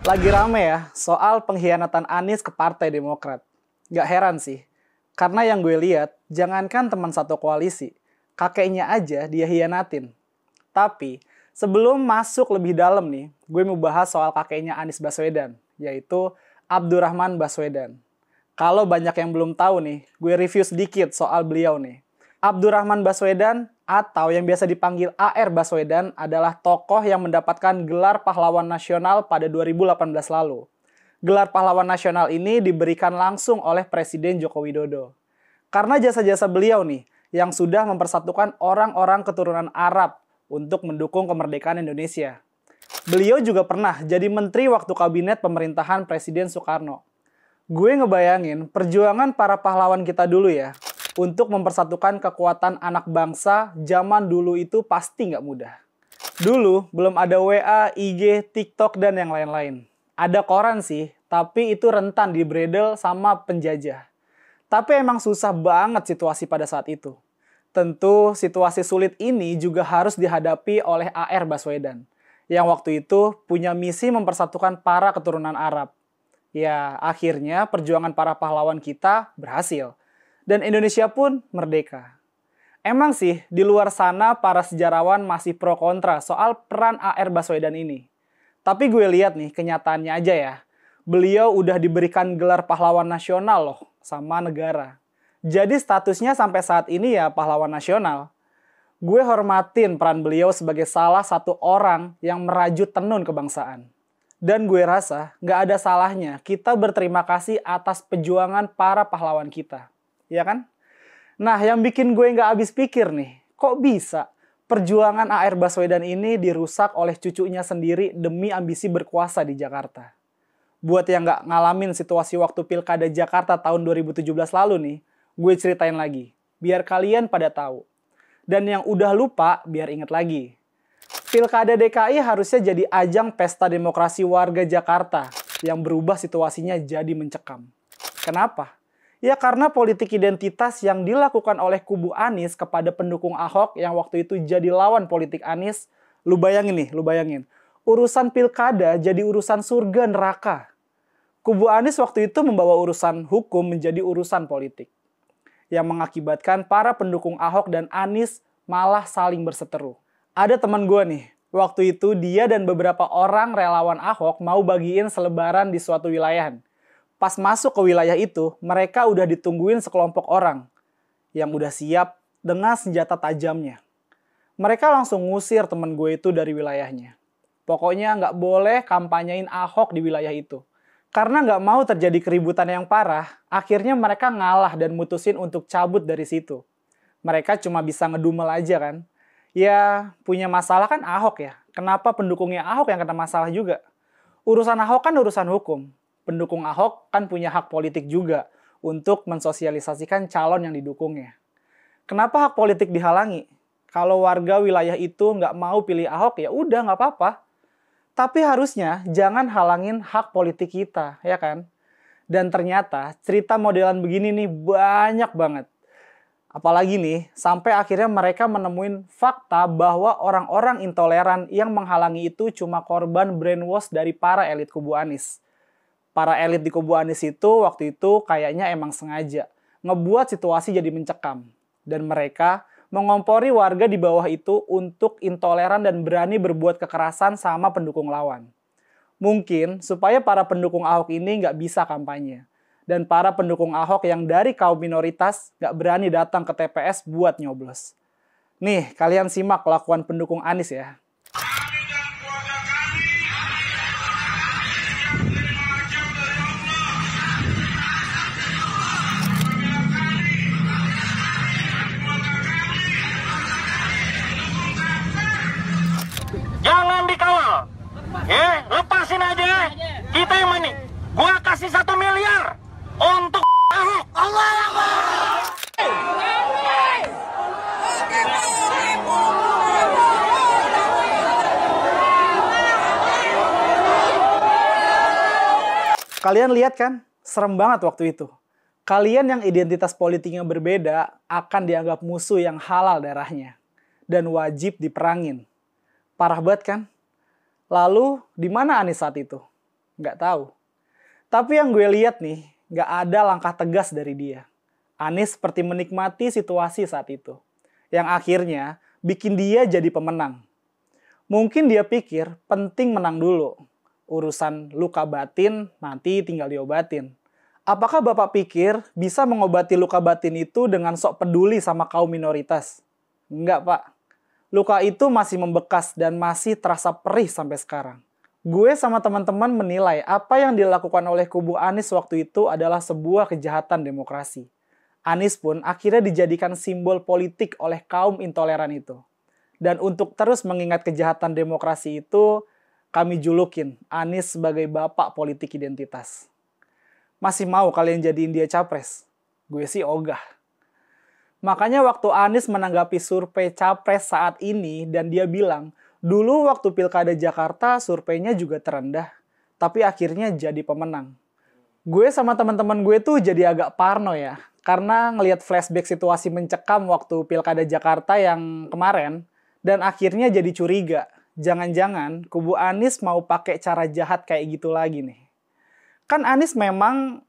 Lagi rame ya soal pengkhianatan Anies ke Partai Demokrat. Gak heran sih, karena yang gue lihat, jangankan teman satu koalisi, kakeknya aja dia hianatin. Tapi, sebelum masuk lebih dalam nih, gue mau bahas soal kakeknya Anies Baswedan, yaitu Abdurrahman Baswedan. Kalau banyak yang belum tahu nih, gue review sedikit soal beliau nih. Abdurrahman Baswedan atau yang biasa dipanggil AR Baswedan adalah tokoh yang mendapatkan gelar pahlawan nasional pada 2018 lalu. Gelar pahlawan nasional ini diberikan langsung oleh Presiden Joko Widodo. Karena jasa-jasa beliau nih, yang sudah mempersatukan orang-orang keturunan Arab untuk mendukung kemerdekaan Indonesia. Beliau juga pernah jadi menteri waktu kabinet pemerintahan Presiden Soekarno. Gue ngebayangin perjuangan para pahlawan kita dulu ya, untuk mempersatukan kekuatan anak bangsa zaman dulu itu pasti nggak mudah. Dulu belum ada WA, IG, TikTok, dan yang lain-lain. Ada koran sih, tapi itu rentan dibredel sama penjajah. Tapi emang susah banget situasi pada saat itu. Tentu situasi sulit ini juga harus dihadapi oleh AR Baswedan, yang waktu itu punya misi mempersatukan para keturunan Arab. Ya, akhirnya perjuangan para pahlawan kita berhasil. Dan Indonesia pun merdeka. Emang sih, di luar sana para sejarawan masih pro kontra soal peran AR Baswedan ini. Tapi gue lihat nih kenyataannya aja ya. Beliau udah diberikan gelar pahlawan nasional loh sama negara. Jadi statusnya sampai saat ini ya pahlawan nasional. Gue hormatin peran beliau sebagai salah satu orang yang merajut tenun kebangsaan. Dan gue rasa nggak ada salahnya kita berterima kasih atas perjuangan para pahlawan kita. Ya kan? Nah, yang bikin gue nggak habis pikir nih, kok bisa perjuangan AR Baswedan ini dirusak oleh cucunya sendiri demi ambisi berkuasa di Jakarta? Buat yang nggak ngalamin situasi waktu Pilkada Jakarta tahun 2017 lalu nih, gue ceritain lagi, biar kalian pada tahu. Dan yang udah lupa, biar inget lagi. Pilkada DKI harusnya jadi ajang pesta demokrasi warga Jakarta yang berubah situasinya jadi mencekam. Kenapa? Ya karena politik identitas yang dilakukan oleh kubu Anies kepada pendukung Ahok yang waktu itu jadi lawan politik Anies, lu bayangin. Urusan pilkada jadi urusan surga neraka. Kubu Anies waktu itu membawa urusan hukum menjadi urusan politik. Yang mengakibatkan para pendukung Ahok dan Anies malah saling berseteru. Ada teman gue nih, waktu itu dia dan beberapa orang relawan Ahok mau bagiin selebaran di suatu wilayah. Pas masuk ke wilayah itu, mereka udah ditungguin sekelompok orang yang udah siap dengan senjata tajamnya. Mereka langsung ngusir temen gue itu dari wilayahnya. Pokoknya nggak boleh kampanyein Ahok di wilayah itu. Karena nggak mau terjadi keributan yang parah, akhirnya mereka ngalah dan mutusin untuk cabut dari situ. Mereka cuma bisa ngedumel aja kan. Ya, punya masalah kan Ahok ya. Kenapa pendukungnya Ahok yang kena masalah juga? Urusan Ahok kan urusan hukum. Pendukung Ahok kan punya hak politik juga untuk mensosialisasikan calon yang didukungnya. Kenapa hak politik dihalangi? Kalau warga wilayah itu nggak mau pilih Ahok, ya udah nggak apa-apa. Tapi harusnya jangan halangin hak politik kita, ya kan? Dan ternyata cerita modelan begini nih banyak banget. Apalagi nih, sampai akhirnya mereka menemuin fakta bahwa orang-orang intoleran yang menghalangi itu cuma korban brainwash dari para elit kubu Anies. Para elit di kubu Anies itu waktu itu kayaknya emang sengaja ngebuat situasi jadi mencekam. Dan mereka mengompori warga di bawah itu untuk intoleran dan berani berbuat kekerasan sama pendukung lawan. Mungkin supaya para pendukung Ahok ini nggak bisa kampanye. Dan para pendukung Ahok yang dari kaum minoritas nggak berani datang ke TPS buat nyoblos. Nih, kalian simak kelakuan pendukung Anies ya. Jangan dikawal, ya lepasin aja. Kita yang manik. Gua kasih 1 miliar untuk Ahok. Allah Akbar. Kalian lihat kan, serem banget waktu itu. Kalian yang identitas politiknya berbeda akan dianggap musuh yang halal darahnya dan wajib diperangin. Parah banget kan? Lalu, di mana Anies saat itu? Nggak tahu. Tapi yang gue lihat nih, nggak ada langkah tegas dari dia. Anies seperti menikmati situasi saat itu. Yang akhirnya bikin dia jadi pemenang. Mungkin dia pikir penting menang dulu. Urusan luka batin nanti tinggal diobatin. Apakah Bapak pikir bisa mengobati luka batin itu dengan sok peduli sama kaum minoritas? Enggak, Pak. Luka itu masih membekas dan masih terasa perih sampai sekarang. Gue sama teman-teman menilai apa yang dilakukan oleh kubu Anies waktu itu adalah sebuah kejahatan demokrasi. Anies pun akhirnya dijadikan simbol politik oleh kaum intoleran itu. Dan untuk terus mengingat kejahatan demokrasi itu, kami julukin Anies sebagai bapak politik identitas. Masih mau kalian jadiin dia capres? Gue sih ogah. Makanya waktu Anies menanggapi survei capres saat ini dan dia bilang, dulu waktu Pilkada Jakarta surveinya juga terendah, tapi akhirnya jadi pemenang. Gue sama teman-teman gue tuh jadi agak parno ya, karena ngelihat flashback situasi mencekam waktu Pilkada Jakarta yang kemarin, dan akhirnya jadi curiga. Jangan-jangan kubu Anies mau pakai cara jahat kayak gitu lagi nih. Kan Anies memang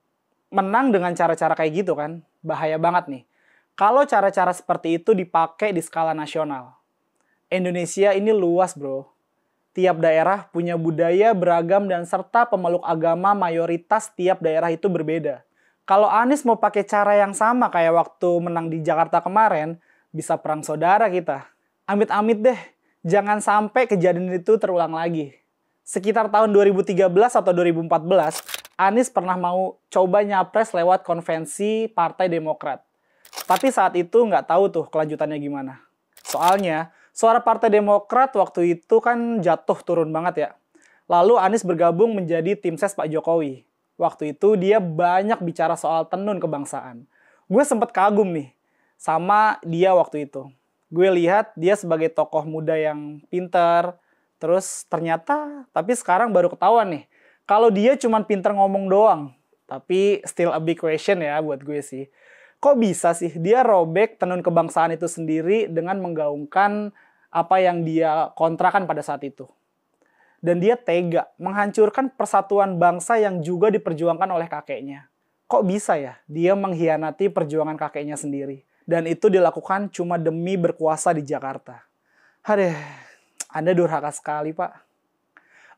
menang dengan cara-cara kayak gitu kan, bahaya banget nih. Kalau cara-cara seperti itu dipakai di skala nasional. Indonesia ini luas bro. Tiap daerah punya budaya beragam dan serta pemeluk agama mayoritas tiap daerah itu berbeda. Kalau Anies mau pakai cara yang sama kayak waktu menang di Jakarta kemarin, bisa perang saudara kita. Amit-amit deh, jangan sampai kejadian itu terulang lagi. Sekitar tahun 2013 atau 2014, Anies pernah mau coba nyapres lewat konvensi Partai Demokrat. Tapi saat itu nggak tahu tuh kelanjutannya gimana. Soalnya, suara Partai Demokrat waktu itu kan jatuh turun banget ya. Lalu Anies bergabung menjadi tim ses Pak Jokowi. Waktu itu dia banyak bicara soal tenun kebangsaan. Gue sempet kagum nih sama dia waktu itu. Gue lihat dia sebagai tokoh muda yang pinter. Terus ternyata, tapi sekarang baru ketahuan nih. Kalau dia cuma pinter ngomong doang. Tapi still a big question ya buat gue sih. Kok bisa sih dia robek tenun kebangsaan itu sendiri dengan menggaungkan apa yang dia kontrakan pada saat itu. Dan dia tega menghancurkan persatuan bangsa yang juga diperjuangkan oleh kakeknya. Kok bisa ya dia mengkhianati perjuangan kakeknya sendiri. Dan itu dilakukan cuma demi berkuasa di Jakarta. Aduh, Anda durhaka sekali Pak.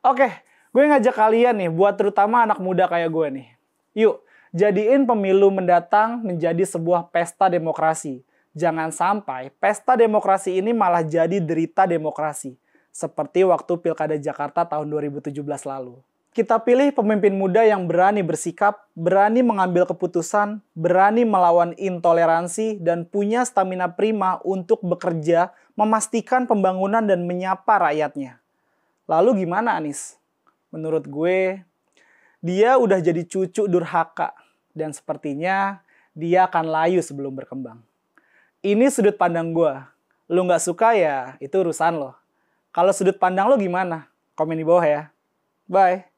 Oke, gue ngajak kalian nih buat terutama anak muda kayak gue nih. Yuk, jadiin pemilu mendatang menjadi sebuah pesta demokrasi. Jangan sampai pesta demokrasi ini malah jadi derita demokrasi. Seperti waktu Pilkada Jakarta tahun 2017 lalu. Kita pilih pemimpin muda yang berani bersikap, berani mengambil keputusan, berani melawan intoleransi, dan punya stamina prima untuk bekerja, memastikan pembangunan dan menyapa rakyatnya. Lalu gimana Anies? Menurut gue, dia udah jadi cucu durhaka. Dan sepertinya dia akan layu sebelum berkembang. Ini sudut pandang gue. Lo nggak suka ya, itu urusan lo. Kalau sudut pandang lo gimana? Komen di bawah ya. Bye.